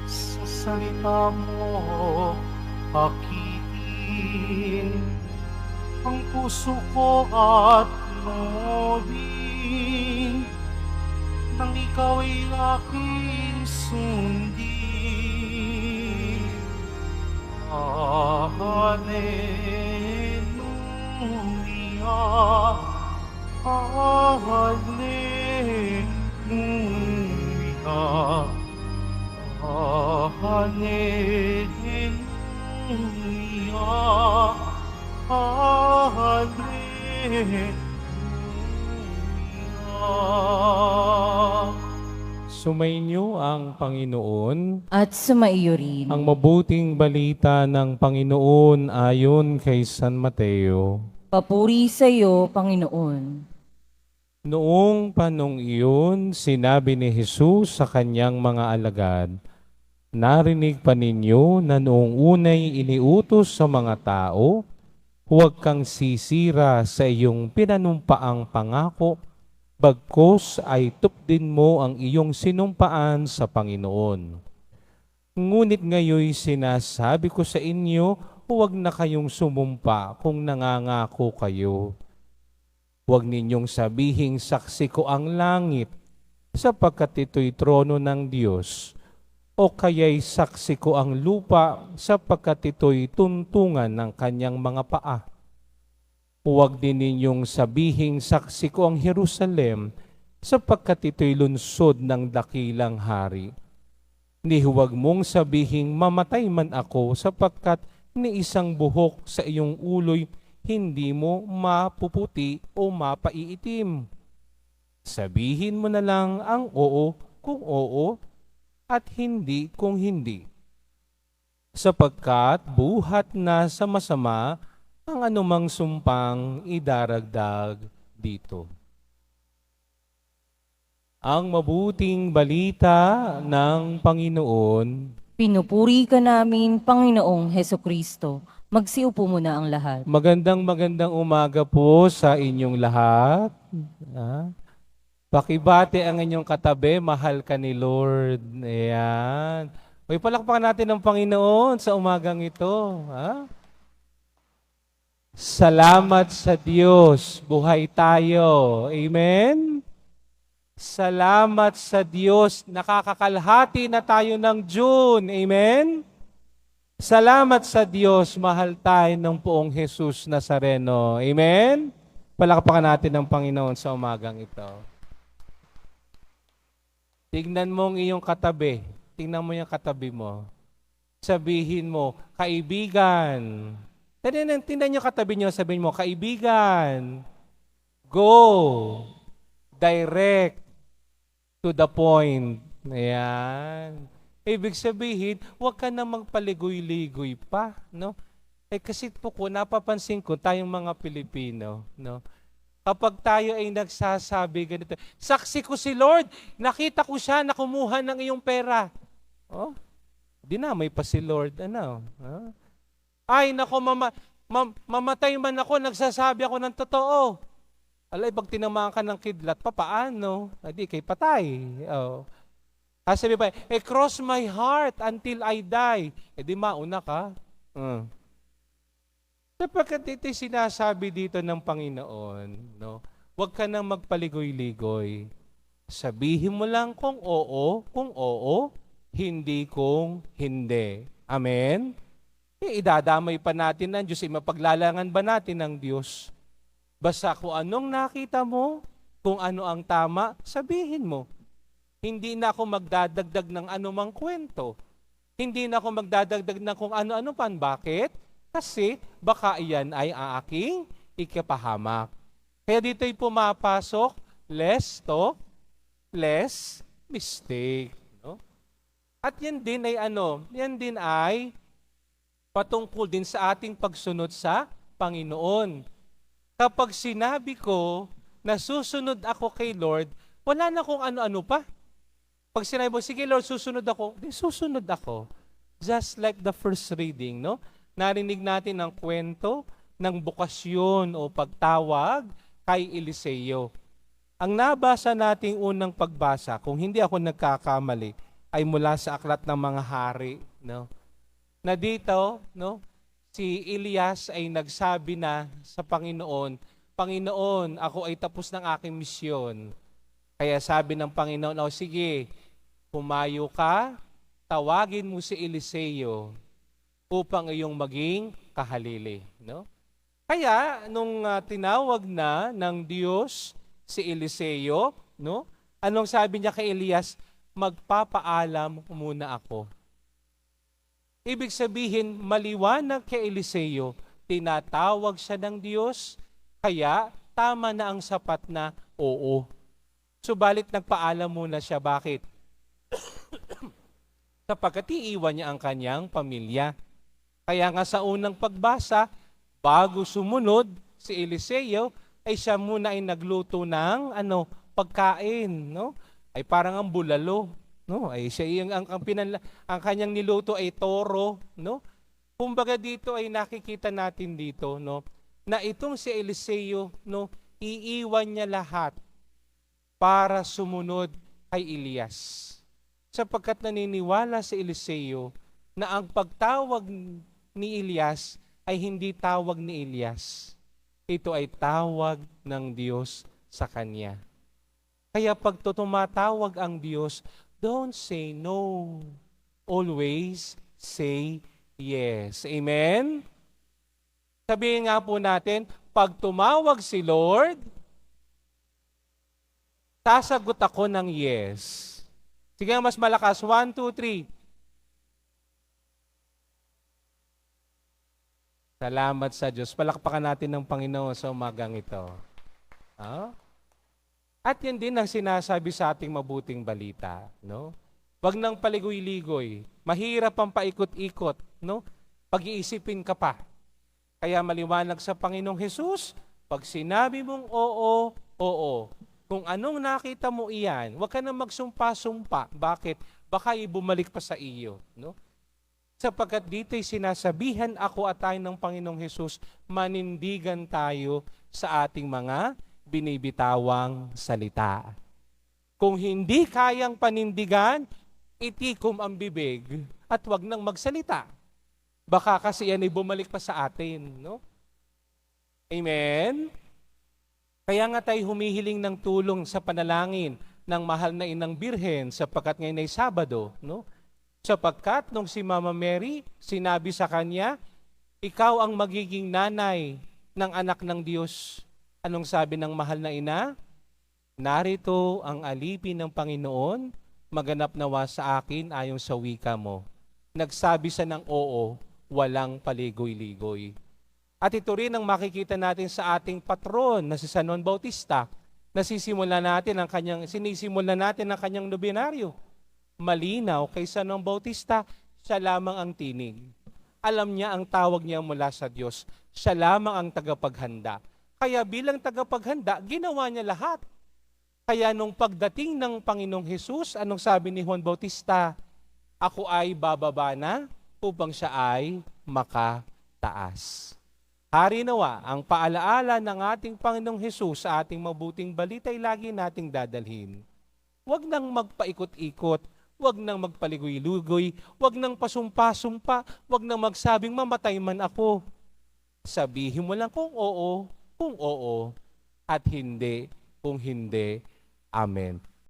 Sa salita mo, akitin ang puso ko at loobin, nang ikaw ay aking sundin. Hallelujah, Hallelujah, Hallelujah, Hallelujah. Sumainyo ang Panginoon. At sumaiyo rin. Ang mabuting balita ng Panginoon ayon kay San Mateo. Papuri sa iyo, Panginoon. Noong panong iyon, sinabi ni Jesus sa kanyang mga alagad, "Narinig pa ninyo na noong unay iniutos sa mga tao, huwag kang sisira sa iyong pinanumpaang pangako, bagkus ay tupdin mo ang iyong sinumpaan sa Panginoon. Ngunit ngayoy sinasabi ko sa inyo, huwag na kayong sumumpa kung nangangako kayo. Huwag ninyong sabihing saksi ko ang langit, sapagkat ito'y trono ng Diyos, o kaya'y saksi ko ang lupa, sapagkat ito'y tuntungan ng kanyang mga paa. Huwag din ninyong sabihing saksi ko ang Jerusalem, sapagkat ito'y lunsod ng dakilang hari. Ni huwag mong sabihing mamatay man ako, sapagkat ni isang buhok sa iyong uloy hindi mo mapuputi o mapaiitim. Sabihin mo na lang ang oo kung oo at hindi kung hindi. Sapagkat buhat na sa masama ang anumang sumpang idaragdag dito." Ang mabuting balita ng Panginoon. Pinupuri ka namin, Panginoong Hesukristo. Magsiupo muna ang lahat. Magandang umaga po sa inyong lahat. Pakibati ang inyong katabi, mahal ka ni Lord. Ayan. Uy, palakpakan natin ng Panginoon sa umagang ito. Salamat sa Diyos. Buhay tayo. Amen? Salamat sa Diyos. Nakakakalhati na tayo ng June. Amen? Salamat sa Diyos, mahal tayo ng poong Jesus Nazareno. Amen? Palakpakan natin ng Panginoon sa umagang ito. Tignan mo ang iyong katabi. Tingnan mo yung katabi mo. Sabihin mo, kaibigan. Tingnan yung katabi niyo, sabihin mo, kaibigan. Go. Direct to the point. Ayan. Ibig sabihin, huwag ka na magpaligoy-ligoy pa, no? Kasi po ko, napapansin ko tayong mga Pilipino, no? Kapag tayo ay nagsasabi ganito, saksi ko si Lord, nakita ko siya na kumuha ng iyong pera. Oh, dinamay pa si Lord, ano? Ay, nako, mamatay man ako, nagsasabi ako ng totoo. Alay, pag tinamaan ka ng kidlat, paano? Hindi, kay patay. Oh. Sabi pa, cross my heart until I die. Di mauna ka. Sapagkat ito sinasabi dito ng Panginoon, no? Huwag ka nang magpaligoy-ligoy. Sabihin mo lang kung oo, hindi kung hindi. Amen? Idadamay pa natin ng Diyos, mapaglalangan ba natin ng Diyos? Basta kung anong nakita mo, kung ano ang tama, sabihin mo. Hindi na ako magdadagdag ng anumang kwento. Hindi na ako magdadagdag ng kung ano-ano pan. Bakit? Kasi baka iyan ay aking ikapahamak. Kaya dito'y pumapasok, less talk, less mistake. No? At yan din ay Yan din ay patungkol din sa ating pagsunod sa Panginoon. Kapag sinabi ko na susunod ako kay Lord, wala na kung ano-ano pa. Pag sinabi mo, sige Lord, susunod ako, di susunod ako. Just like the first reading, no? Narinig natin ang kwento ng bukasyon o pagtawag kay Eliseo. Ang nabasa nating unang pagbasa, kung hindi ako nagkakamali, ay mula sa Aklat ng Mga Hari, no? Na dito, no, si Elias ay nagsabi na sa Panginoon, Panginoon, ako ay tapos ng aking misyon. Kaya sabi ng Panginoon, o sige, pumayo ka, tawagin mo si Eliseo upang iyong maging kahalili. No? Kaya, nung tinawag na ng Diyos si Eliseo, no? Anong sabi niya kay Elias? Magpapaalam muna ako. Ibig sabihin, maliwanag kay Eliseo, tinatawag siya ng Diyos, kaya tama na ang sapat na oo. Subalit nagpaalam muna siya. Bakit? Sapagkat iiwan niya ang kanyang pamilya. Kaya nga sa unang pagbasa, bago sumunod si Eliseo, ay siya muna ay nagluto ng pagkain, no? Ay parang ang bulalo. No, ay siya ang kanyang niluto ay toro, no? Kumbaga dito ay nakikita natin dito, no, na itong si Eliseo, no, iiwan niya lahat para sumunod kay Elias. Sapagkat naniniwala si Eliseo na ang pagtawag ni Elias ay hindi tawag ni Elias. Ito ay tawag ng Diyos sa kanya. Kaya pag tumatawag ang Diyos, don't say no. Always say yes. Amen? Sabihin nga po natin, pag tumawag si Lord, sasagot ako ng yes. Sige mas malakas. 1, 2, 3. Salamat sa Diyos. Palakpakan natin ng Panginoon sa umagang ito. At yan din ang sinasabi sa ating mabuting balita, no? Wag nang paligoy-ligoy. Mahirap ang paikot-ikot, no? Pag-iisipin ka pa. Kaya maliwanag sa Panginoong Hesus, pag sinabi mong oo, oo. Kung anong nakita mo iyan, wag ka na magsumpa-sumpa. Bakit? Baka ibumalik pa sa iyo, no? Sapagkat dito'y sinasabihan ako at tayo ng Panginoong Hesus, manindigan tayo sa ating mga binibitawang salita. Kung hindi kayang panindigan, itikom ang bibig at wag nang magsalita. Baka kasi yan ay bumalik pa sa atin, no? Amen? Kaya nga tayo humihiling ng tulong sa panalangin ng mahal na Inang Birhen sapagkat ngayon ay Sabado, no? Sapagkat nung si Mama Mary, sinabi sa kanya, ikaw ang magiging nanay ng anak ng Diyos. Anong sabi ng mahal na ina? Narito ang alipin ng Panginoon, maganap nawa sa akin ayon sa wika mo. Nagsabi siya ng oo, walang paligoy-ligoy. At ito rin ang makikita natin sa ating patron na si San Juan Bautista. Sinisimulan natin ang kanyang nobinaryo. Malinaw kay San Juan Bautista, siya lamang ang tinig. Alam niya ang tawag niya mula sa Diyos. Siya lamang ang tagapaghanda. Kaya bilang tagapaghanda, ginawa niya lahat. Kaya nung pagdating ng Panginoong Hesus, anong sabi ni Juan Bautista? Ako ay bababa na upang siya ay makataas. Hari nawa, ang paalaala ng ating Panginoong Hesus sa ating mabuting balita ay lagi nating dadalhin. Huwag nang magpaikot-ikot, huwag nang magpaligoy-lugoy, huwag nang pasumpa-sumpa, huwag nang magsabing mamatay man ako. Sabihin mo lang kung oo, at hindi kung hindi. Amen.